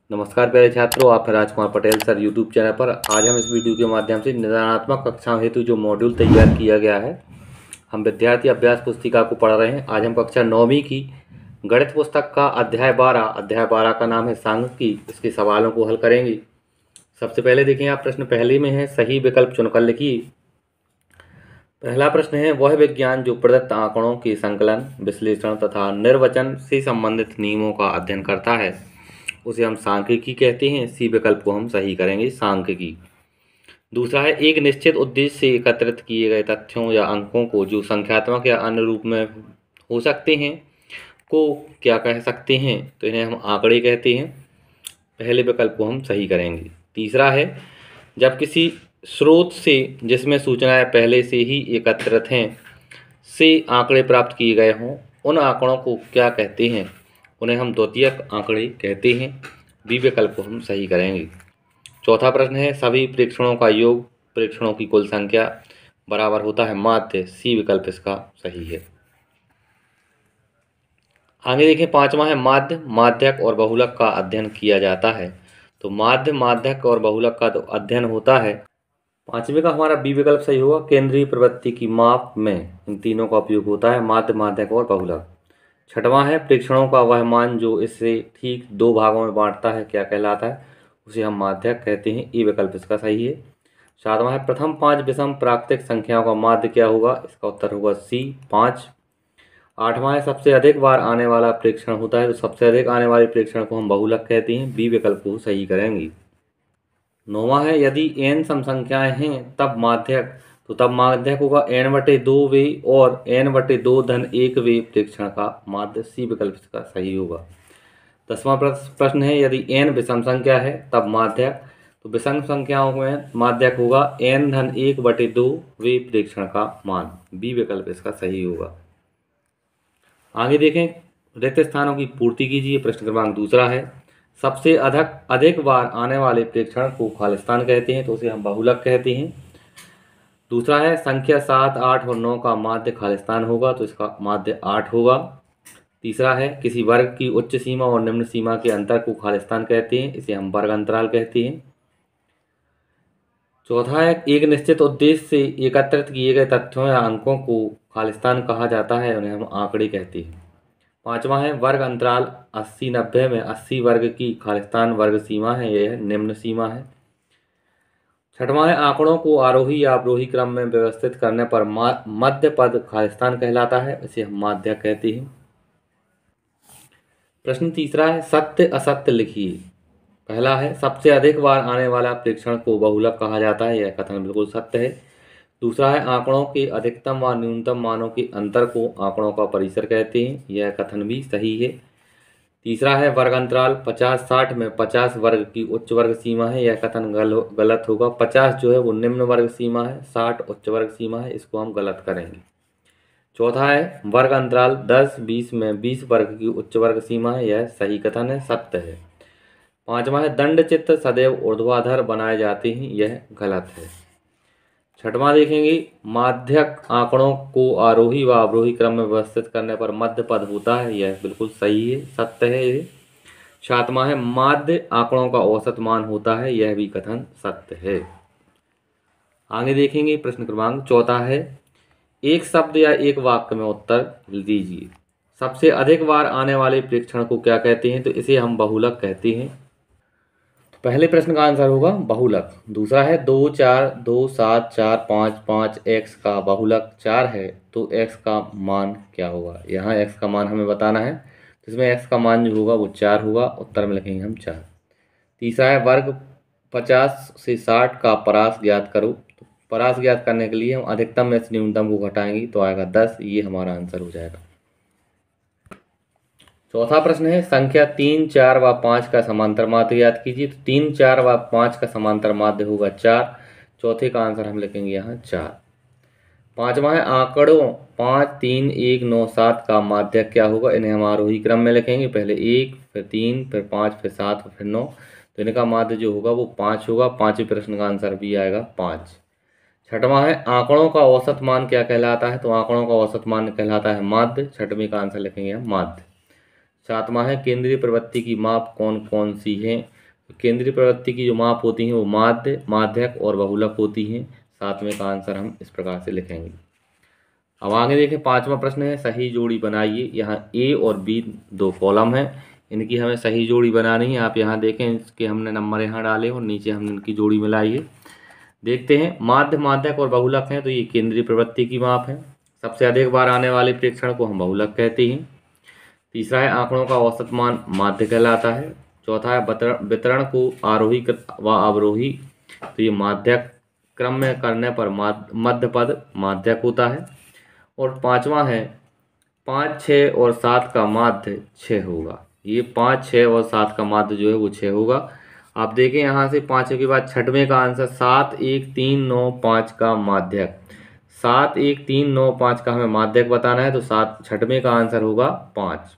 नमस्कार प्यारे छात्रों, आप हैं Rajkumar Patel sir YouTube channel पर। आज हम इस वीडियो के माध्यम से निदानात्मक कक्षाओं हेतु जो मॉड्यूल तैयार किया गया है, हम विद्यार्थी अभ्यास पुस्तिका को पढ़ रहे हैं। आज हम कक्षा 9वीं की गणित पुस्तक का अध्याय 12 का नाम है सांख्यिकी, इसके सवालों को हल करेंगे। सबसे पहले देखें, आप प्रश्न पहले में है, सही विकल्प चुनकर लिखिए। पहला प्रश्न है, वह विज्ञान जो प्रदत्त आंकड़ों के संकलन, विश्लेषण तथा निर्वचन से संबंधित नियमों का अध्ययन करता है, उसे हम सांख्यिकी कहते हैं। सी विकल्प को हम सही करेंगे, सांख्यिकी। दूसरा है, एक निश्चित उद्देश्य से एकत्रित किए गए तथ्यों या अंकों को जो संख्यात्मक या अन्य रूप में हो सकते हैं को क्या कह सकते हैं, तो इन्हें हम आंकड़े कहते हैं। पहले विकल्प को हम सही करेंगे। तीसरा है, जब किसी स्रोत से जिसमें सूचनाएं पहले से ही एकत्रित हैं से आंकड़े प्राप्त किए गए हों, उन आंकड़ों को क्या कहते हैं, उन्हें हम द्वितीयक आंकड़े कहते हैं। बी विकल्प को हम सही करेंगे। चौथा प्रश्न है, सभी प्रेक्षणों का योग प्रेक्षणों की कुल संख्या बराबर होता है माध्य। सी विकल्प इसका सही है। आगे देखें, पांचवा है, माध्य माध्यक और बहुलक का अध्ययन किया जाता है। तो माध्य माध्यक और बहुलक का तो अध्ययन होता है। पांचवे का हमारा बी विकल्प सही होगा। केंद्रीय प्रवृत्ति की माप में इन तीनों का उपयोग होता है, माध्य माध्यक और बहुलक। छठवां है, प्रेक्षणों का वह मान जो इससे ठीक दो भागों में बांटता है क्या कहलाता है, उसे हम माध्यक कहते हैं। ई विकल्प इसका सही है। सातवां है, प्रथम 5 विषम प्राकृतिक संख्याओं का माध्य क्या होगा, इसका उत्तर होगा सी 5। आठवां है, सबसे अधिक बार आने वाला प्रेक्षण होता है, तो सबसे अधिक आने वाले प्रेक्षण को हम बहुलक कहते हैं। बी विकल्प को सही करेंगे। नौवां है, यदि n सम संख्याएं हैं तब माध्यक होगा n/2 वे और n/2 धन 1 वे प्रेक्षण का माध्य। सी विकल्प इसका सही होगा। 10वां प्रश्न है, यदि n विषम संख्या है तब माध्यक, तो विषम संख्याओं में माध्यक होगा n/1/2 वे प्रेक्षण का मान। बी विकल्प इसका सही होगा। आगे देखें, रिक्त स्थानों की पूर्ति कीजिए। प्रश्न क्रमांक दूसरा है, सबसे अधिक बार आने वाले प्रेक्षण को खालिस्तान कहते हैं, तो उसे हम बहुलक कहते हैं। दूसरा है, संख्या 7, 8 और 9 का माध्य खालिस्तान होगा, तो इसका माध्य 8 होगा। तीसरा है, किसी वर्ग की उच्च सीमा और निम्न सीमा के अंतर को खालिस्तान कहते हैं, इसे हम वर्ग अंतराल कहते हैं। चौथा है, एक निश्चित उद्देश्य से एकत्रित किए गए तथ्यों या अंकों को खालिस्तान कहा जाता है, उन्हें हम आंकड़े कहते हैं। पांचवा है, वर्ग अंतराल 80-90 में 80 वर्ग की खालिस्तान वर्ग सीमा है, यह निम्न सीमा है। छठवां है, आंकड़ों को आरोही या अवरोही क्रम में व्यवस्थित करने पर मध्य पद खालिस्तान कहलाता है, इसे हम माध्यक कहते हैं। प्रश्न तीसरा है, सत्य असत्य लिखिए। पहला है, सबसे अधिक बार आने वाला प्रेक्षण को बहुलक कहा जाता है, यह कथन बिल्कुल सत्य है। दूसरा है, आंकड़ों के अधिकतम व न्यूनतम मानों के अंतर को आंकड़ों का परिसर कहते हैं, यह कथन भी सही है। तीसरा है, वर्ग अंतराल 50-60 में 50 वर्ग की उच्च वर्ग सीमा है, यह कथन गलत होगा। 50 जो है वो निम्न वर्ग सीमा है, 60 उच्च वर्ग सीमा है, इसको हम गलत करेंगे। चौथा है, वर्ग अंतराल 10-20 में 20 वर्ग की उच्च वर्ग सीमा है, यह सही कथन है, सत्य है। पांचवा है, दंड चित्र सदैव ऊर्ध्वाधर बनाए जाते हैं, यह गलत है। छठवां देखेंगे, माध्यक आंकड़ों को आरोही व अवरोही क्रम में व्यवस्थित करने पर मध्य पद होता है, यह बिल्कुल सही है, सत्य है ये। सातवां है, माध्य आंकड़ों का औसत मान होता है, यह भी कथन सत्य है। आगे देखेंगे, प्रश्न क्रमांक चौथा है, एक शब्द या एक वाक्य में उत्तर दीजिए। सबसे अधिक बार आने वाले प्रेक्षण को क्या कहते हैं, तो इसे हम बहुलक कहते हैं। पहले प्रश्न का आंसर होगा बहुलक। दूसरा है, 2, 4, 2, 7, 4, 5, 5 x का बहुलक 4 है, तो x का मान क्या होगा। यहाँ x का मान हमें बताना है, तो इसमें x का मान जो होगा वो 4 होगा, उत्तर में लिखेंगे हम 4। तीसरा है, वर्ग 50 से 60 का परास ज्ञात करो। तो परास ज्ञात करने के लिए हम अधिकतम में से न्यूनतम को घटाएंगे, तो आएगा 10, ये हमारा आंसर हो जाएगा। चौथा प्रश्न है, संख्या 3, 4 व 5 का समांतर माध्य ज्ञात कीजिए। तो 3, 4 व 5 का समांतर माध्य होगा 4, चौथे का आंसर हम लिखेंगे यहाँ 4। पांचवा है, आंकड़ों 5, 3, 1, 9, 7 का माध्य क्या होगा, इन्हें हम आरोही क्रम में लिखेंगे, पहले 1, फिर 3, फिर 5, फिर 7, फिर 9, तो इनका माध्य जो होगा वो 5 होगा। पांचवें प्रश्न का आंसर भी आएगा 5। छठवां है, आंकड़ों का औसत मान क्या कहलाता है, तो आंकड़ों का औसत मान कहलाता है माध्य, छठवें का आंसर लिखेंगे हम माध्य। सातवां है, केंद्रीय प्रवृत्ति की माप कौन कौन सी है, केंद्रीय प्रवृत्ति की जो माप होती हैं वो माध्य, माध्यक और बहुलक होती हैं। सातवें का आंसर हम इस प्रकार से लिखेंगे। अब आगे देखें, पांचवा प्रश्न है सही जोड़ी बनाइए। यहाँ ए और बी दो कॉलम हैं, इनकी हमें सही जोड़ी बनानी है। आप यहाँ देखें, इसके हमने नंबर यहाँ डाले और नीचे हमने इनकी जोड़ी मिलाई है। देखते हैं, माध्य, माध्यक और बहुलक हैं तो ये केंद्रीय प्रवृत्ति की माप है। सबसे अधिक बार आने वाले प्रेक्षण को हम बहुलक कहते हैं। तीसरा है आंकड़ों का औसत मान माध्य कहलाता है। चौथा है वितरण को आरोही व अवरोही, तो ये माध्यक क्रम में करने पर मध्य पद माध्यक होता है। और पांचवा है 5, 6 और 7 का माध्य 6 होगा। ये 5, 6 और 7 का माध्य जो है वो 6 होगा। आप देखें यहाँ से पाँचवें के बाद छठवें का आंसर 7, 1, 3, 9, 5 का माध्यक। 7, 1, 3, 9, 5 का हमें माध्यक बताना है तो छठवें का आंसर होगा 5।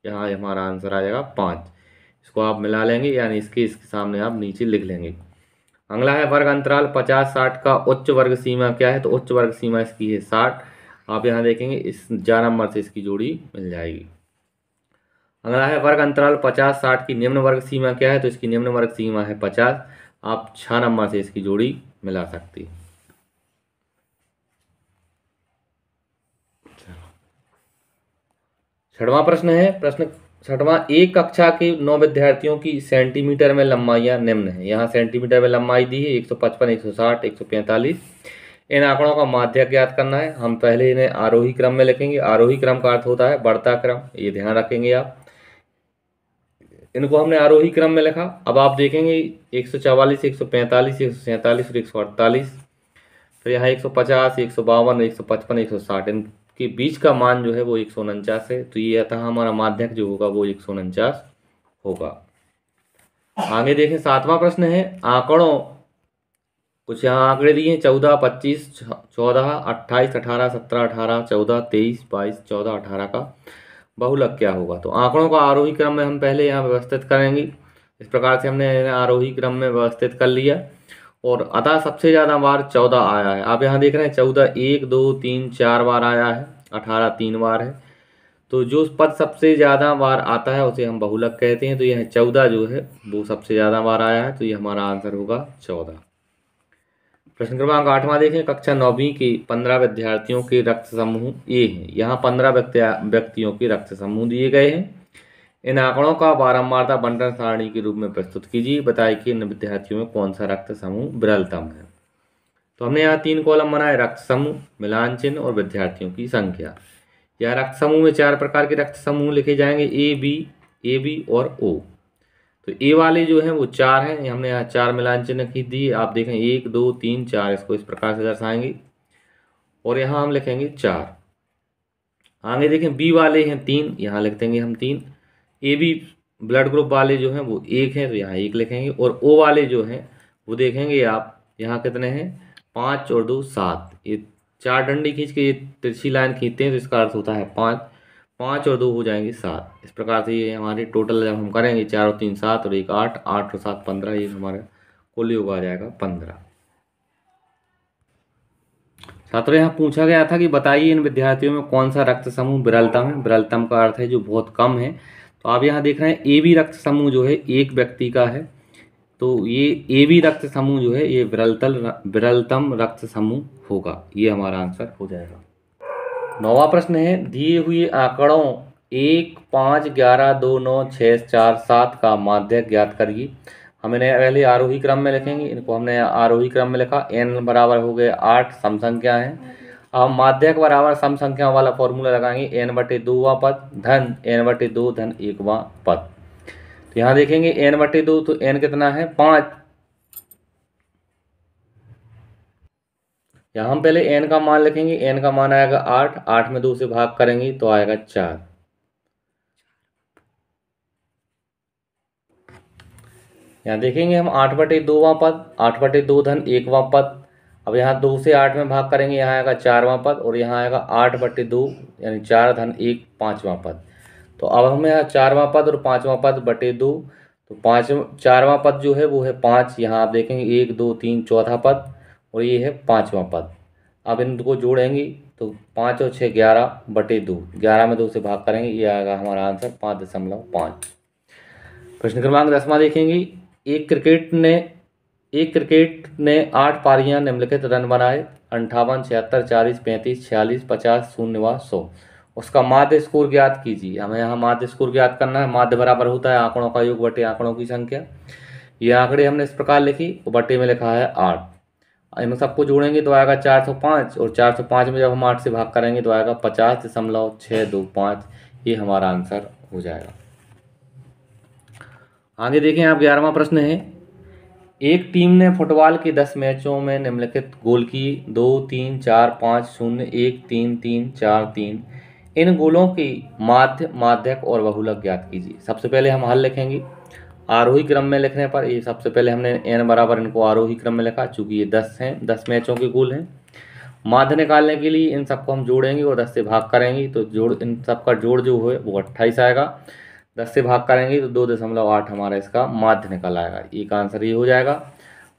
यहाँ हमारा आंसर आ जाएगा 5। इसको आप मिला लेंगे, यानी इसके सामने आप नीचे लिख लेंगे। अगला है वर्ग अंतराल 50-60 का उच्च वर्ग सीमा क्या है, तो उच्च वर्ग सीमा इसकी है 60। आप यहाँ देखेंगे इस 4 नंबर से इसकी जोड़ी मिल जाएगी। अगला है वर्ग अंतराल 50-60 की निम्न वर्ग सीमा क्या है, तो इसकी निम्न वर्ग सीमा है 50। आप 6 नंबर से इसकी जोड़ी मिला सकते हैं। छठवां प्रश्न है, प्रश्न छठवां, एक कक्षा के 9 विद्यार्थियों की सेंटीमीटर में लंबाइयाँ निम्न है। यहाँ सेंटीमीटर में लंबाई दी है 155, 160, 145। इन आंकड़ों का माध्यक ज्ञात करना है। हम पहले इन्हें आरोही क्रम में लिखेंगे। आरोही क्रम का अर्थ होता है बढ़ता क्रम, ये ध्यान रखेंगे आप। इनको हमने आरोही क्रम में लिखा। अब आप देखेंगे 144, 145, 147 और 148। फिर यहाँ 150, 152, 155, 160, इनके बीच का मान जो है वो 149 है। तो ये था हमारा माध्यक जो होगा वो 149 होगा। आगे देखें, सातवां प्रश्न है आंकड़ों, कुछ यहाँ आंकड़े दिए हैं 14, 25, 14, 28, 18, 17, 18, 14, 23, 22, 14, 18 का बहुलक क्या होगा। तो आंकड़ों का आरोही क्रम में हम पहले यहाँ व्यवस्थित करेंगे। इस प्रकार से हमने आरोही क्रम में व्यवस्थित कर लिया। और अतः सबसे ज़्यादा बार 14 आया है। आप यहाँ देख रहे हैं 14 1, 2, 3, 4 बार आया है, 18 3 बार है। तो जो पद सबसे ज़्यादा बार आता है उसे हम बहुलक कहते हैं। तो यह 14 जो है वो सबसे ज़्यादा बार आया है, तो ये हमारा आंसर होगा 14। प्रश्न क्रमांक 8वां देखें, कक्षा 9वीं के 15 विद्यार्थियों के रक्त समूह ए हैं। यहाँ 15 व्यक्तियों के रक्त समूह दिए गए हैं। इन आंकड़ों का बारंबारता बंटन सारणी के रूप में प्रस्तुत कीजिए। बताइए कि इन विद्यार्थियों में कौन सा रक्त समूह विरलतम है। तो हमने यहाँ 3 कॉलम बनाए, रक्त समूह, मिलान चिन्ह और विद्यार्थियों की संख्या। यह रक्त समूह में 4 प्रकार के रक्त समूह लिखे जाएंगे, ए बी और ओ। तो ए वाले जो हैं वो 4 हैं। हमने यहाँ 4 मिलान चिन्ह खींच दिए। आप देखें 1, 2, 3, 4, इसको इस प्रकार से दर्शाएंगे और यहाँ हम लिखेंगे 4। आगे देखें बी वाले हैं 3, यहाँ लिख देंगे हम 3। ए बी ब्लड ग्रुप वाले जो हैं वो 1 हैं, तो यहाँ 1 लिखेंगे। और ओ वाले जो हैं वो देखेंगे आप यहाँ कितने हैं, 5 और 2 7। ये 4 डंडी खींच के ये तिरछी लाइन खींचते हैं तो इसका अर्थ होता है 5। 5 और 2 हो जाएंगे 7। इस प्रकार से ये हमारे टोटल जब हम करेंगे 4 और 3 7 और 1 8, 8 और 7 15, ये हमारा कुल योग आ जाएगा 15। छात्रों, यहाँ पूछा गया था कि बताइए इन विद्यार्थियों में कौन सा रक्त समूह विरलतम है। विरलतम का अर्थ है जो बहुत कम है। तो आप यहाँ देख रहे हैं ए बी रक्त समूह जो है एक व्यक्ति का है। तो ये ए बी रक्त समूह जो है ये विरलतम रक्त समूह होगा। ये हमारा आंसर हो जाएगा। 9वां प्रश्न है, दिए हुए आंकड़ों 1, 5, 11, 2, 9, 6, 4, 7 का माध्यक ज्ञात करिए। हमने पहले आरोही क्रम में लिखेंगे। इनको हमने आरोही क्रम में लिखा। n बराबर हो गए 8 सम संख्या है। अब माध्यक बराबर सम संख्या वाला फॉर्मूला लगाएंगे, n/2वां पद धन n/2 धन 1वां पद। तो यहाँ देखेंगे n/2, तो n कितना है 5। यहाँ हम पहले n का मान लिखेंगे। n का मान आएगा 8, 8 में 2 से भाग करेंगे तो आएगा 4। यहाँ देखेंगे हम 8/2वां पद, 8/2 धन 1वां पद। अब यहाँ 2 से 8 में भाग करेंगे, यहाँ आएगा 4वां पद और यहाँ आएगा 8/2 यानी 4 धन 1 5वां पद। तो अब हमें यहाँ 4वां पद और 5वां पद बटे 2। तो 4वां पद जो है वो है 5। यहाँ आप देखेंगे 1, 2, 3 चौथा पद और ये है 5वां पद। अब इनको जोड़ेंगे तो 5 और 6 11/2, 11 में 2 से भाग करेंगे, ये आएगा हमारा आंसर 5.5। प्रश्न क्रमांक 10वां देखेंगे, एक क्रिकेट ने 8 पारियां निम्नलिखित रन बनाए 58, 76, 40, 35, 46, 50, 0 व 100। उसका माध्य स्कोर ज्ञात कीजिए। हमें यहाँ माध्य स्कोर ज्ञात करना है। माध्य बराबर होता है आंकड़ों का योग बटे आंकड़ों की संख्या। ये आंकड़े हमने इस प्रकार लिखी, बटे में लिखा है 8। इन सबको जोड़ेंगे तो आएगा 405, और 405 में जब हम 8 से भाग करेंगे तो आएगा 50.625। ये हमारा आंसर हो जाएगा। आगे देखें आप, 11वां प्रश्न है। एक टीम ने फुटबॉल के 10 मैचों में निम्नलिखित गोल किए 2, 3, 4, 5, 0, 1, 3, 3, 4, 3। इन गोलों की माध्य, माध्यक और बहुलक ज्ञात कीजिए। सबसे पहले हम हल लिखेंगे आरोही क्रम में लिखने पर। ये सबसे पहले हमने n बराबर इनको आरोही क्रम में लिखा, चूंकि ये 10 हैं, 10 मैचों के गोल हैं। माध्य निकालने के लिए इन सबको हम जोड़ेंगे और 10 से भाग करेंगे तो इन सबका जोड़ जो है वो 28 आएगा। 10 से भाग करेंगे तो 2.8 हमारा इसका माध्य निकल आएगा। एक आंसर ये हो जाएगा।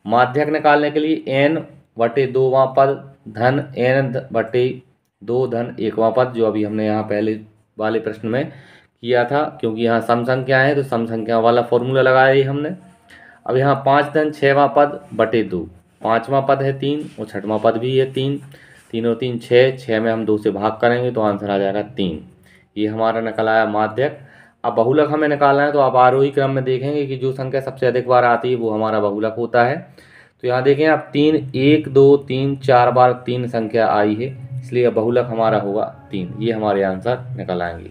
माध्यक निकालने के लिए n बटे 2वां पद धन n बटे 2 धन 1वां पद, जो अभी हमने यहाँ पहले वाले प्रश्न में किया था, क्योंकि यहाँ सम संख्या है तो सम संख्या वाला फॉर्मूला लगाया ही हमने। अब यहाँ 5 धन 6वां पद बटे 2, 5वां पद है 3 और 6वां पद भी है 3, 3 और 3 6, 6 में हम 2 से भाग करेंगे तो आंसर आ जाएगा 3। ये हमारा निकल आया माध्यक। अब बहुलक हमें निकालना है तो आप आरोही क्रम में देखेंगे कि जो संख्या सबसे अधिक बार आती है वो हमारा बहुलक होता है। तो यहाँ देखें आप 3, 1, 2, 3, 4 बार 3 संख्या आई है, इसलिए बहुलक हमारा होगा 3। ये हमारे आंसर निकल आएंगे।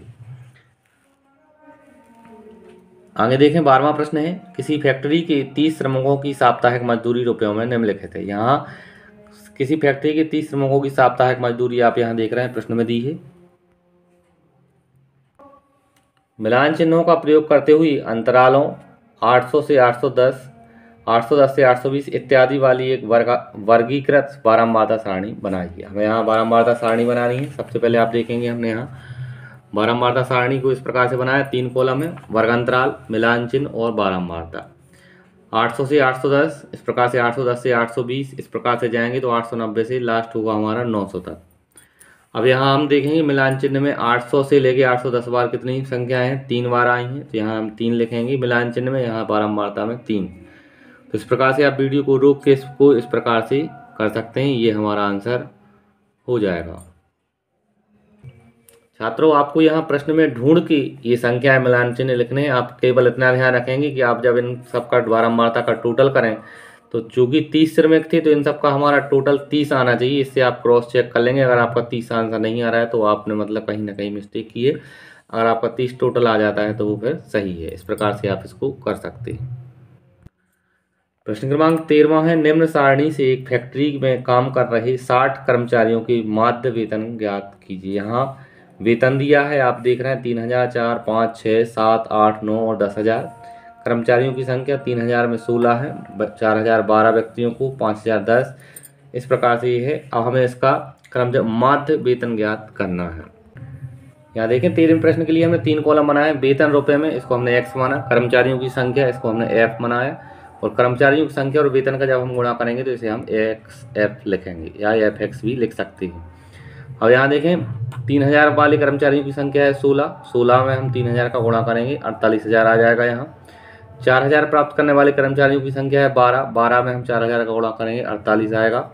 आगे देखें 12वां प्रश्न है। किसी फैक्ट्री के 30 श्रमिकों की साप्ताहिक मजदूरी रुपयों में निम्नलिखित है। यहाँ किसी फैक्ट्री के 30 श्रमिकों की साप्ताहिक मजदूरी आप यहाँ देख रहे हैं प्रश्न में दी है। मिलान चिन्हों का प्रयोग करते हुए अंतरालों 800 से 810, 810 से 820 इत्यादि वाली एक वर्गीकृत बारंबारता सारणी बनाइए। हमें यहाँ बारंबारता सारणी बनानी है। सबसे पहले आप देखेंगे हमने यहाँ बारंबारता सारणी को इस प्रकार से बनाया, 3 कॉलम है, वर्गांतराल, मिलान चिन्ह और बारंबारता। 800 से 810, इस प्रकार से 810 से 820, इस प्रकार से जाएंगे तो 890 से लास्ट होगा हमारा 900 तक। अब यहाँ हम देखेंगे मिलान चिन्ह में 800 से लेके 810 बार कितनी संख्या हैं, 3 बार आई हैं, तो यहाँ हम 3 लिखेंगे मिलान चिन्ह में, यहाँ बारंबारता में 3। तो इस प्रकार से आप वीडियो को रोक के इसको इस प्रकार से कर सकते हैं। ये हमारा आंसर हो जाएगा। छात्रों, आपको यहाँ प्रश्न में ढूंढ के ये संख्या मिलान चिन्ह लिखने हैं। आप केवल इतना ध्यान रखेंगे कि आप जब इन सबका बारंबारता का टोटल करें तो चूंकि 30 श्रमिक थे तो इन सबका हमारा टोटल 30 आना चाहिए। इससे आप क्रॉस चेक कर लेंगे। अगर आपका 30 आंसर नहीं आ रहा है तो आपने मतलब कहीं ना कहीं मिस्टेक की है। अगर आपका 30 टोटल आ जाता है तो वो फिर सही है। इस प्रकार से आप इसको कर सकते हैं। प्रश्न क्रमांक 13वां है। निम्न सारणी से एक फैक्ट्री में काम कर रहे 60 कर्मचारियों की माध्य वेतन ज्ञात कीजिए। यहाँ वेतन दिया है, आप देख रहे हैं 3000, 4, 5, 6, 7, 8, 9 और 10,000। कर्मचारियों की संख्या 3000 में 16 है, 4000 12 व्यक्तियों को, 5000 10, इस प्रकार से ये है। अब हमें इसका माध्य वेतन ज्ञात करना है। यहाँ देखें 13वें प्रश्न के लिए हमने 3 कॉलम बनाए। वेतन रुपए में, इसको हमने x माना। कर्मचारियों की संख्या, इसको हमने f बनाया। और कर्मचारियों की संख्या और वेतन का जब हम गुणा करेंगे तो इसे हम xf लिखेंगे या fx भी लिख सकते हैं। अब यहाँ देखें 3000 वाले कर्मचारियों की संख्या है 16, 16 में हम 3000 का गुणा करेंगे 48,000 आ जाएगा। यहाँ 4000 प्राप्त करने वाले कर्मचारियों की संख्या है 12, 12 में हम 4000 का गुणा करेंगे 48 आएगा।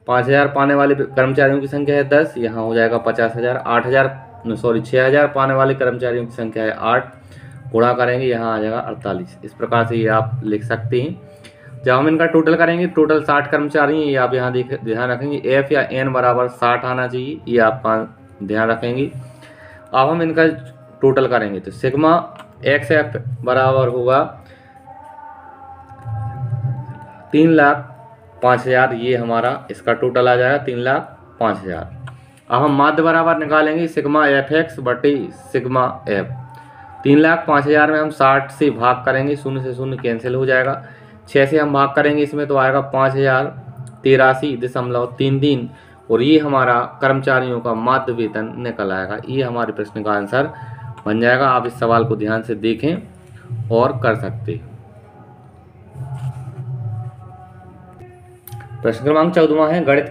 5000 पाने वाले कर्मचारियों की संख्या है 10, यहाँ हो जाएगा 50,000। 6000 पाने वाले कर्मचारियों की संख्या है 8, गुणा करेंगे यहाँ आ जाएगा 48। इस प्रकार से ये आप लिख सकते हैं। जब हम इनका टोटल करेंगे, टोटल 60 कर्मचारी हैं, ये आप यहाँ ध्यान रखेंगे। f या n बराबर 60 आना चाहिए, ये आपका ध्यान रखेंगे। अब हम इनका टोटल करेंगे तो सिग्मा xf बराबर होगा 3,05,000। ये हमारा इसका टोटल आ जाएगा 3,05,000। अब हम माध्य बराबर निकालेंगे सिग्मा fx बटे सिग्मा f। 3,05,000 में हम 60 से भाग करेंगे, 0 से 0 कैंसिल हो जाएगा। 6 से हम भाग करेंगे इसमें तो आएगा 5,083.33 और ये हमारा कर्मचारियों का माध्य वेतन निकल आएगा। ये हमारे प्रश्न का आंसर बन जाएगा। आप इस सवाल को ध्यान से देखें और कर सकते हैं। प्रश्न क्रमांक 14वां है। गणित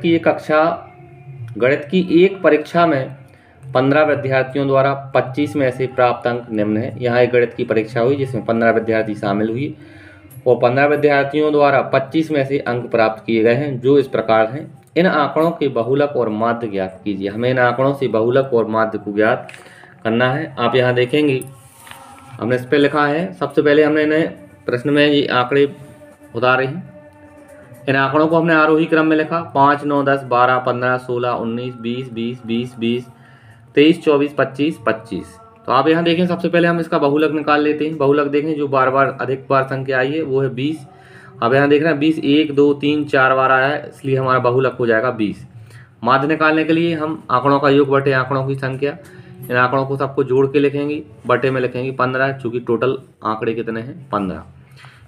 की एक परीक्षा में 15 विद्यार्थियों द्वारा 25 में से प्राप्त अंक निम्न है। यहाँ एक गणित की परीक्षा हुई जिसमें 15 विद्यार्थी शामिल हुई और 15 विद्यार्थियों द्वारा 25 में से अंक प्राप्त किए गए हैं, जो इस प्रकार हैं। इन आंकड़ों के बहुलक और माध्य ज्ञात कीजिए। हमें इन आंकड़ों से बहुलक और माध्य को ज्ञात करना है। आप यहाँ देखेंगे हमने इस पर लिखा है, सबसे पहले हमने इन्हें प्रश्न में ये आंकड़े उतारे हैं। इन आंकड़ों को हमने आरोही क्रम में लिखा, 5, 9, 10, 12, 15, 16, 19, 20, 20, 20, 20, 23, 24, 25, 25। तो आप यहाँ देखें, सबसे पहले हम इसका बहुलक निकाल लेते हैं। बहुलक देखें जो बार बार अधिक बार संख्या आई है वो है 20। अब यहाँ देख रहे हैं 20 1, 2, 3, 4 बार आया है, इसलिए हमारा बहुलक हो जाएगा 20। माध्य निकालने के लिए हम आंकड़ों का योग बटे आंकड़ों की संख्या, इन आंकड़ों को सबको जोड़ के लिखेंगे, बटे में लिखेंगे 15, चूँकि टोटल आंकड़े कितने हैं 15।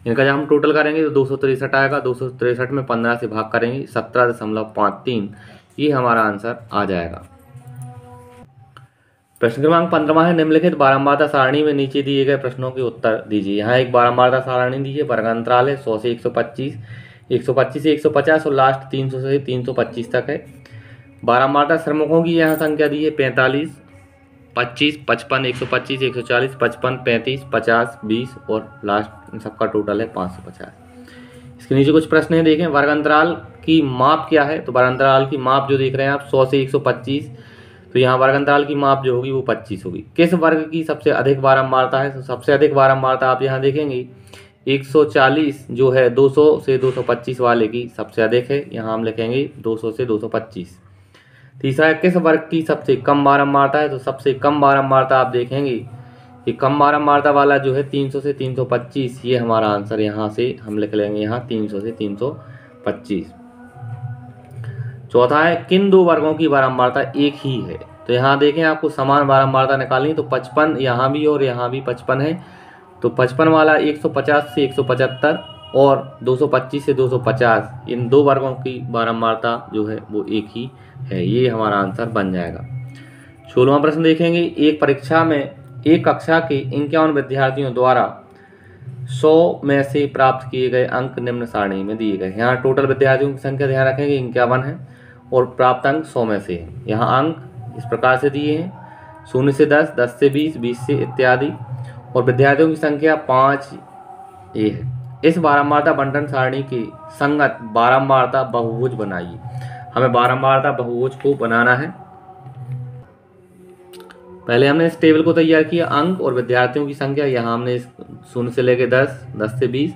इनका जब हम टोटल करेंगे तो 263 आएगा। 263 में 15 से भाग करेंगे 17.53, ये हमारा आंसर आ जाएगा। प्रश्न क्रमांक 15 है, निम्नलिखित बारंबारता सारणी में नीचे दिए गए प्रश्नों के उत्तर दीजिए। यहाँ एक बारंबारता सारणी दी है, वर्गांतराल है 100 से 125, 125 से 150 और लास्ट 300 से 325 तक है। बारंबारता श्रमिकों की यहाँ संख्या दी है 45, 25, 55, 125, 140, 55, 35, 50, 20 और लास्ट इन सबका टोटल है 550। इसके नीचे कुछ प्रश्न हैं, देखें। वर्गांतराल की माप क्या है? तो वर्गांतराल की माप जो देख रहे हैं आप 100 से 125, तो यहाँ वर्गांतराल की माप जो होगी वो 25 होगी। किस वर्ग की सबसे अधिक बारंबारता है? तो सबसे अधिक बारंबारता आप यहाँ देखेंगे 140 जो है 200 से 225 वाले की सबसे अधिक है, यहाँ हम लिखेंगे 200 से 225। तीसरा है, किस वर्ग की सबसे कम बारंबारता है? तो सबसे कम बारंबारता आप देखेंगे कि कम बारंबारता वाला जो है 300 से 325, ये हमारा आंसर यहाँ से हम लिख लेंगे यहाँ 300 से 325। चौथा है, किन दो वर्गों की बारंबारता एक ही है? तो यहाँ देखें आपको समान बारंबारता निकालनी, तो 55 यहाँ भी और यहाँ भी 55 है, तो 55 वाला 150 से 175 और 225 से 250, इन दो वर्गों की बारंबारता जो है वो एक ही है, ये हमारा आंसर बन जाएगा। 16वां प्रश्न देखेंगे, एक परीक्षा में एक कक्षा के 51 विद्यार्थियों द्वारा 100 में से प्राप्त किए गए अंक निम्न सारणी में दिए गए। यहाँ टोटल विद्यार्थियों की संख्या ध्यान रखेंगे 51 है और प्राप्त अंक 100 में से है। यहाँ अंक इस प्रकार से दिए हैं, 0 से 10, 10 से 20, 20 से इत्यादि, और विद्यार्थियों की संख्या 5 ये है। इस बारंबारता बंटन सारणी की संगत बारंबारता बहुभुज बनाइए। हमें बारंबारता बहुभुज को बनाना है। पहले हमने इस टेबल को तैयार किया, अंक और विद्यार्थियों की संख्या, यहाँ हमने 0 से लेकर 10, 10 से 20,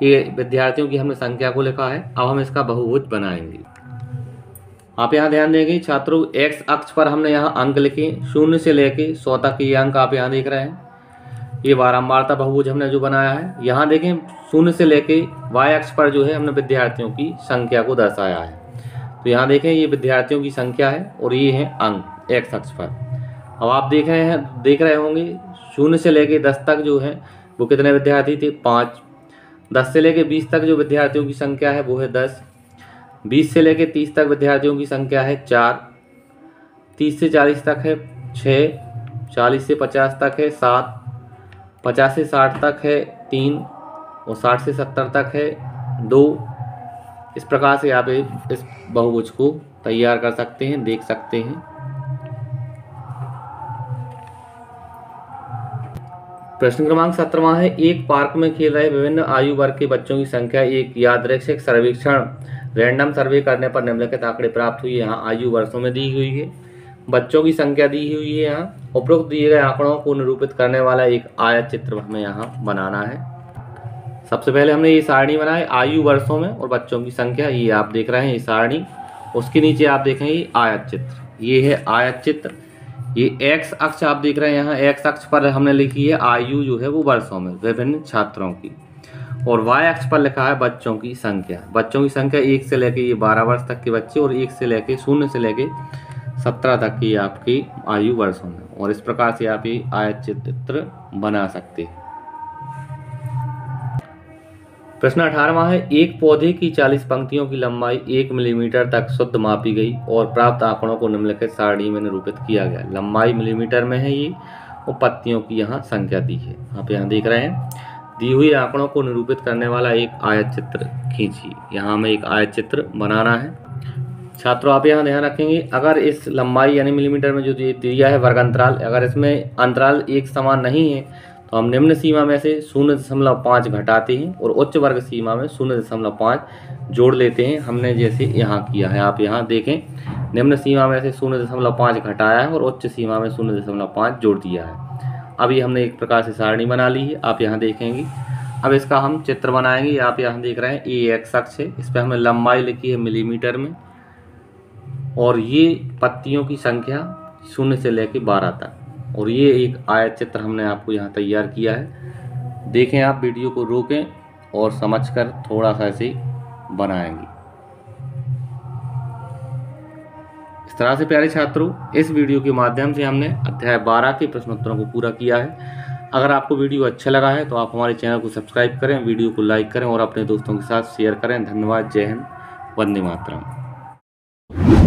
ये विद्यार्थियों की हमने संख्या को लिखा है। अब हम इसका बहुभुज बनाएंगे। आप यहाँ ध्यान देंगे छात्रों, एक्स अक्ष पर हमने यहाँ अंक लिखे 0 से लेके 100 तक ये अंक आप यहाँ देख रहे हैं। ये बारंबारता बहुभुज हमने जो बनाया है। यहाँ देखें 0 से लेके वाई अक्ष पर जो है हमने विद्यार्थियों की संख्या को दर्शाया है। तो यहाँ देखें ये विद्यार्थियों की संख्या है और ये है अंक एक्स अक्ष पर। अब आप देख रहे होंगे 0 से लेके 10 तक जो है वो कितने विद्यार्थी थे? 5। 10 से लेके 20 तक जो विद्यार्थियों की संख्या है वो है 10। 20 से लेके 30 तक विद्यार्थियों की संख्या है 4। 30 से 40 तक है 6। 40 से 50 तक है 7। 50 से 60 तक है 3 और 60 से 70 तक है 2। इस प्रकार से आप इस बहुभुज को तैयार कर सकते हैं, देख सकते हैं। प्रश्न क्रमांक 17वां है, एक पार्क में खेल रहे विभिन्न आयु वर्ग के बच्चों की संख्या एक यादृच्छिक सर्वेक्षण रैंडम सर्वे करने पर निम्नलिखित आंकड़े प्राप्त हुई। यहाँ आयु वर्षों में दी हुई है, बच्चों की संख्या दी हुई है। यहाँ उपरोक्त दिए गए आंकड़ों को निरूपित करने वाला एक आयत चित्र हमें यहाँ बनाना है। सबसे पहले हमने ये सारणी बनाई आयु वर्षों में और बच्चों की संख्या, ये आप देख रहे हैं ये सारणी। उसके नीचे आप देखेंगे ये आयत चित्र, ये है आयत चित्र। ये एक्स अक्ष आप देख रहे हैं, यहाँ एक्स अक्ष पर हमने लिखी है आयु जो है वो वर्षों में विभिन्न छात्रों की, और वाई अक्ष पर लिखा है बच्चों की संख्या। बच्चों की संख्या 1 से लेके ये 12 वर्ष तक के बच्चे और 1 से लेके 0 से लेके 17 तक की आपकी आयु वर्षों में, और इस प्रकार से आप ये आयत चित्र बना सकते हैं। प्रश्न 18वां है, एक पौधे की 40 पंक्तियों की लंबाई 1 मिलीमीटर तक शुद्ध मापी गई और प्राप्त आंकड़ों को निम्नलिखित सारणी में निरूपित किया गया। लंबाई मिलीमीटर में है ये और पत्तियों की यहाँ संख्या दी है। आप यहाँ देख रहे हैं, दी हुई आंकड़ों को निरूपित करने वाला एक आयत चित्र खींचिए। यहाँ हमें एक आयत चित्र बनाना है। छात्रों आप यहाँ ध्यान रखेंगे, अगर इस लंबाई यानी मिलीमीटर में जो दिया है वर्ग अंतराल, अगर इसमें अंतराल एक समान नहीं है तो हम निम्न सीमा में से 0.5 घटाते हैं और उच्च वर्ग सीमा में 0.5 जोड़ लेते हैं। हमने जैसे यहाँ किया है, आप यहाँ देखें, निम्न सीमा में से 0.5 घटाया है और उच्च सीमा में 0.5 जोड़ दिया है। अब ये हमने एक प्रकार से सारणी बना ली है, आप यहाँ देखेंगे। अब इसका हम चित्र बनाएंगे। आप यहाँ देख रहे हैं ये एक्स अक्ष है, इस पर हमने लंबाई लिखी है मिलीमीटर में, और ये पत्तियों की संख्या 0 से लेकर 12 तक, और ये एक आयत चित्र हमने आपको यहाँ तैयार किया है। देखें, आप वीडियो को रोकें और समझकर थोड़ा सा ऐसे बनाएंगे। इस तरह से प्यारे छात्रों, इस वीडियो के माध्यम से हमने अध्याय 12 के प्रश्नोत्तरों को पूरा किया है। अगर आपको वीडियो अच्छा लगा है तो आप हमारे चैनल को सब्सक्राइब करें, वीडियो को लाइक करें और अपने दोस्तों के साथ शेयर करें। धन्यवाद। जय हिंद। वंदे मातरम।